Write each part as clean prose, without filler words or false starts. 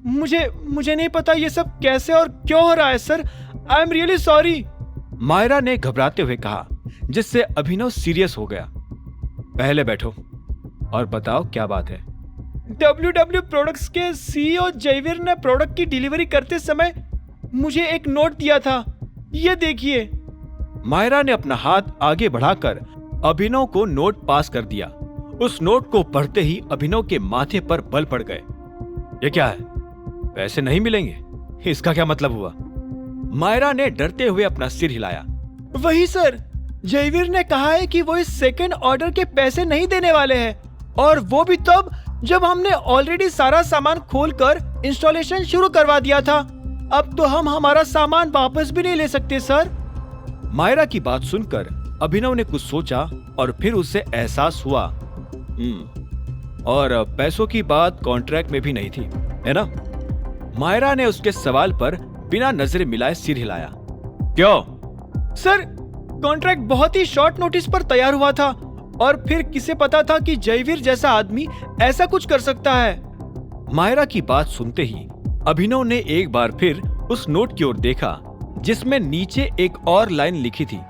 मुझे नहीं पता ये सब कैसे और क्यों हो रहा है sir. I am really sorry, Myra ने घबराते हुए कहा, जिससे अभिनव सीरियस हो गया। पहले बैठो और बताओ क्या बात है। WW प्रोडक्ट्स के CEO जयवीर ने प्रोडक्ट की डिलीवरी करते समय मुझे एक नोट दिया था, ये देखिए। मायरा ने अपना हाथ आगे बढ़ाकर अभिनव को नोट पास कर दिया। उस नोट को पढ़ते ही अभिनव के माथे पर बल पड़ गए। ये क्या है? पैसे नहीं मिलेंगे? इसका क्या मतलब हुआ? मायरा ने डरते हुए अपना सिर हिलाया। वही सर, जयवीर ने कहा है कि वो इस सेकंड ऑर्डर के पैसे नहीं देने वाले हैं, और वो भी तब जब हमने ऑलरेडी सारा सामान खोलकर इंस्टॉलेशन शुरू करवा दिया था। अब तो हम हमारा सामान वापस भी नहीं ले सकते सर। मायरा की बात सुनकर अभिनव ने कुछ सोचा और फिर उसे एहसास हुआ, और पैसों की बात कॉन्ट्रैक्ट में भी नहीं थी, है ना? मायरा ने उसके सवाल पर बिना नजर मिलाए सिर हिलाया। क्यों? सर, कॉन्ट्रैक्ट बहुत ही शॉर्ट नोटिस पर तैयार हुआ था, और फिर किसे पता था कि जयवीर जैसा आदमी ऐसा कुछ कर सकता है। मायरा की बात सुनते ही अभिनव ने एक बार फिर उस नोट की ओर देखा, जिसमें नीचे एक और लाइन लिखी थी,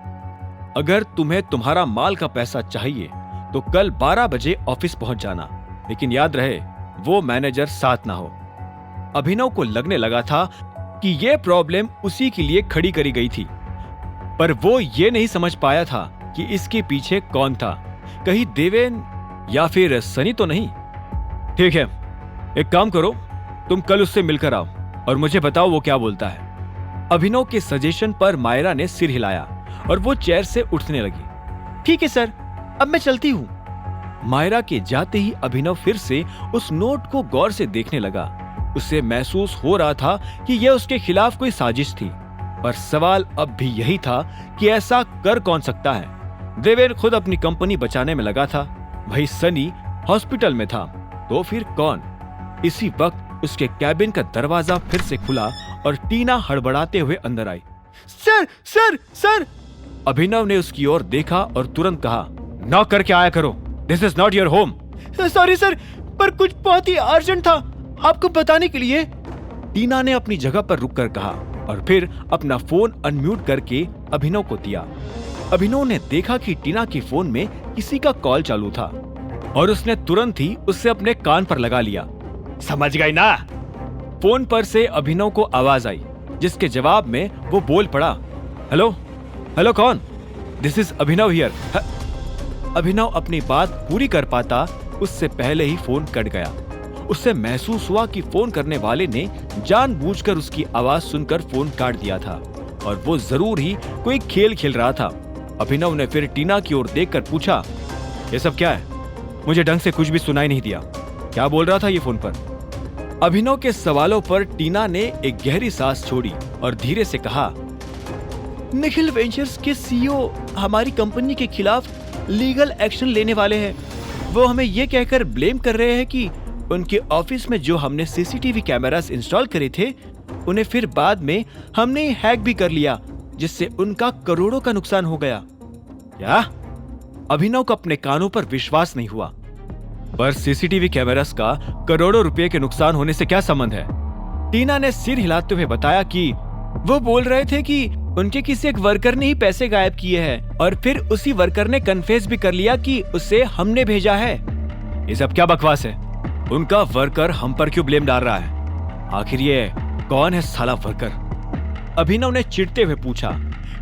अगर तुम्हें तुम्हारा माल का पैसा चाहिए तो कल 12 बजे ऑफिस पहुंच जाना, लेकिन याद रहे वो मैनेजर साथ ना हो। अभिनव को लगने लगा था कि ये प्रॉब्लम उसी के लिए खड़ी करी गई थी, पर वो ये नहीं समझ पाया था कि इसके पीछे कौन था। कहीं देवेन या फिर सनी तो नहीं? ठीक है, एक काम करो, तुम कल उससे मिलकर आओ और मुझे बताओ वो क्या बोलता है। अभिनव के सजेशन पर मायरा ने सिर हिलाया और वो चेयर से उठने लगी। ठीक है सर, अब मैं चलती हूँ। मायरा के जाते ही अभिनव फिर से उस नोट को गौर से देखने लगा। उसे महसूस हो रहा था कि यह उसके खिलाफ कोई साजिश थी, पर सवाल अब भी यही था कि ऐसा कर कौन सकता है। देवेन खुद अपनी कंपनी बचाने में लगा था, वही सनी हॉस्पिटल में था, तो फिर कौन? इसी वक्त उसके कैबिन का दरवाजा फिर से खुला और टीना हड़बड़ाते हुए अंदर आई। Sir sir sir! अभिनव ने उसकी ओर देखा और तुरंत कहा, नॉक करके आया करो, this is not your home. Sorry sir, पर कुछ बहुत ही अर्जेंट था आपको बताने के लिए। टीना ने अपनी जगह पर रुककर कहा और फिर अपना फोन अनम्यूट करके अभिनव को दिया। अभिनव ने देखा कि टीना के फोन में किसी का कॉल चालू था और उसने तुरंत ही उससे अपने कान पर लगा लिया। समझ गई ना? फोन पर से अभिनव को आवाज आई, जिसके जवाब में वो बोल पड़ा, हेलो हेलो, कौन? This is Abhinav here. Abhinav अपनी बात पूरी कर पाता उससे पहले ही फोन कट गया। उससे महसूस हुआ कि फोन करने वाले ने जानबूझकर उसकी आवाज सुनकर फोन काट दिया था और वो जरूर ही कोई खेल खेल रहा था। अभिनव ने फिर टीना की ओर देखकर पूछा, ये सब क्या है? मुझे ढंग से कुछ भी सुनाई नहीं दिया, क्या बोल रहा था ये फोन पर? अभिनव के सवालों पर टीना ने एक गहरी सांस छोड़ी और धीरे से कहा, निखिल वेंचर्स के CEO हमारी कंपनी के खिलाफ लीगल एक्शन लेने वाले हैं। वो हमें ये कहकर ब्लेम कर रहे हैं कि उनके ऑफिस में जो हमने CCTV कैमरास इंस्टॉल करे थे, उन्हें फिर बाद में हमने हैक भी कर लिया, जिससे उनका करोड़ों का नुकसान हो गया। क्या? अभिनव को अपने कानों पर विश्वास नहीं हुआ। पर CCTV कैमरास का करोड़ों रुपए के नुकसान होने से क्या संबंध है? टीना ने सिर हिलाते हुए बताया कि वो बोल रहे थे कि उनके किसी एक वर्कर ने ही पैसे गायब किए हैं और फिर उसी वर्कर ने कन्फेस भी कर लिया कि उसे हमने भेजा है। ये सब क्या बकवास है? उनका वर्कर हम पर क्यों ब्लेम डाल रहा है? आखिर ये कौन है साला वर्कर? अभिनव ने चिढ़ते हुए पूछा।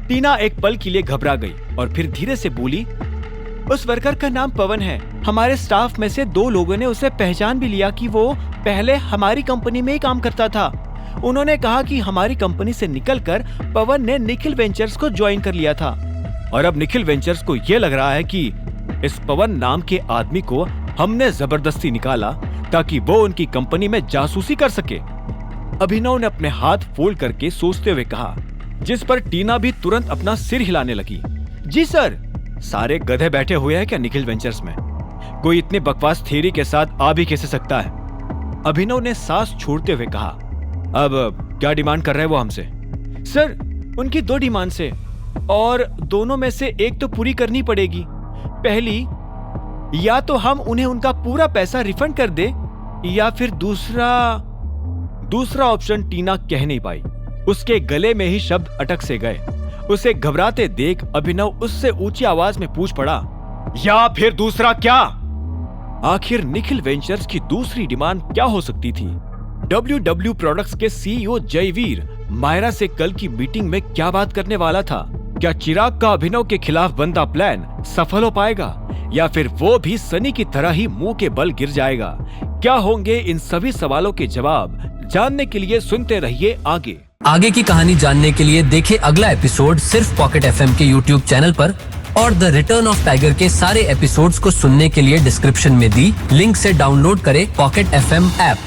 टीना एक पल के लिए घबरा गई और फिर धीरे से बोली, उस वर्कर का नाम पवन है। हमारे स्टाफ में से 2 लोगों ने उसे पहचान भी लिया कि वो पहले हमारी कंपनी में ही काम करता था। उन्होंने कहा कि हमारी कंपनी से निकलकर पवन ने निखिल वेंचर्स को ज्वाइन कर लिया था, और अब निखिल वेंचर्स को यह लग रहा है कि इस पवन नाम के आदमी को हमने जबरदस्ती निकाला ताकि वो उनकी कंपनी में जासूसी कर सके। अभिनव ने अपने हाथ फोल्ड करके सोचते हुए कहा, जिस पर टीना भी तुरंत अपना सिर हिलाने लगी। जी सर। सारे गधे बैठे हुए हैं क्या निखिल वेंचर्स में? कोई इतने बकवास थ्योरी के साथ आ भी कैसे सकता है? अभिनव ने सांस छोड़ते हुए कहा, अब क्या डिमांड कर रहे हैं वो हमसे? सर, उनकी 2 डिमांड है और दोनों में से एक तो पूरी करनी पड़ेगी। पहली, या तो हम उन्हें उनका पूरा पैसा रिफंड कर दे, या फिर दूसरा ऑप्शन टीना कह नहीं पाई। उसके गले में ही शब्द अटक से गए। उसे घबराते देख अभिनव उससे ऊंची आवाज में पूछ पड़ा, या फिर दूसरा क्या? आखिर निखिल वेंचर्स की दूसरी डिमांड क्या हो सकती थी? WW प्रोडक्ट्स के CEO जयवीर मायरा से कल की मीटिंग में क्या बात करने वाला था? क्या चिराग का अभिनव के खिलाफ बनता प्लान सफल हो पाएगा या फिर वो भी सनी की तरह ही मुंह के बल गिर जाएगा? क्या होंगे इन सभी सवालों के जवाब? जानने के लिए सुनते रहिए आगे की कहानी जानने के लिए देखें अगला एपिसोड सिर्फ पॉकेट FM के YouTube चैनल पर, और द रिटर्न ऑफ टाइगर के सारे एपिसोड्स को सुनने के लिए डिस्क्रिप्शन में दी लिंक से डाउनलोड करें पॉकेट FM ऐप।